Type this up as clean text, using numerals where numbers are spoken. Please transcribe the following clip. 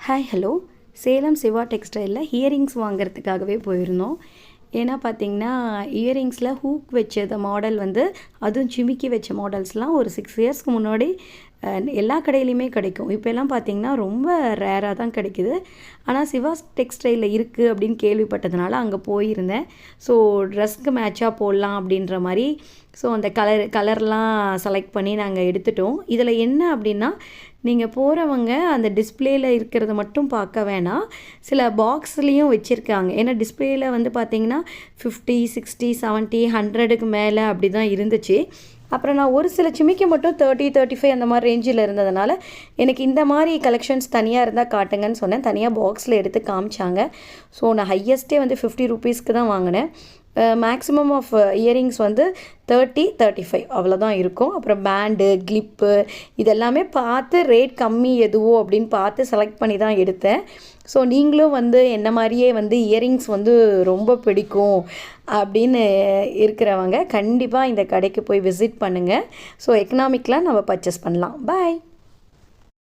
Hi hello Salem Siva டெக்ஸ்டைலில் earrings வாங்குறதுக்காகவே போயிருந்தோம். ஏன்னா பார்த்தீங்கன்னா, இயரிங்ஸில் ஹூக் வச்ச மாடல் வந்து அதுவும் ஜிமிக்கி வச்ச மாடல்ஸ்லாம் ஒரு 6 இயர்ஸ்க்கு முன்னாடி எல்லா கடையிலையுமே கிடைக்கும். இப்போலாம் பார்த்தீங்கன்னா ரொம்ப ரேராக தான் கிடைக்குது. ஆனால் சிவா டெக்ஸ்டைலில் இருக்குது அப்படின்னு கேள்விப்பட்டதுனால அங்கே போயிருந்தேன். ஸோ ட்ரெஸ்க்கு மேட்சாக போடலாம் அப்படின்ற மாதிரி ஸோ அந்த கலர்லாம் செலக்ட் பண்ணி நாங்கள் எடுத்துட்டோம். இதில் என்ன அப்படின்னா, நீங்கள் போகிறவங்க அந்த டிஸ்பிளேயில் இருக்கிறத மட்டும் பார்க்க வேணாம், சில பாக்ஸ்லேயும் வச்சுருக்காங்க. ஏன்னா டிஸ்பிளேயில் வந்து பார்த்திங்கன்னா 50, 60, 70, 100க்கு மேலே அப்படி தான் இருந்துச்சு. அப்புறம் நான் ஒரு சில ஜிமிக்கி மட்டும் 30, 35 அந்த மாதிரி ரேஞ்சில் இருந்ததுனால எனக்கு இந்த மாதிரி கலெக்ஷன்ஸ் தனியாக இருந்தால் காட்டுங்கன்னு சொன்னேன். தனியாக பாக்ஸில் எடுத்து காமிச்சாங்க. ஸோ நான் ஹையஸ்ட்டே வந்து 50 ருபீஸ்க்கு தான் வாங்கினேன். மேக்ஸிமம் ஆஃப் இயரிங்ஸ் வந்து 30, 35 அவ்வளோதான் இருக்கும். அப்புறம் பேண்டு, கிளிப்பு இதெல்லாமே பார்த்து ரேட் கம்மி எதுவோ அப்படின்னு பார்த்து செலக்ட் பண்ணி தான் எடுத்தேன். ஸோ நீங்களும் வந்து என்ன மாதிரியே வந்து இயரிங்ஸ் வந்து ரொம்ப பிடிக்கும் அப்படின்னு இருக்கிறவங்க கண்டிப்பாக இந்த கடைக்கு போய் விசிட் பண்ணுங்கள். ஸோ எக்கனாமிக்கலாக நம்ம பர்ச்சேஸ் பண்ணலாம். பாய்.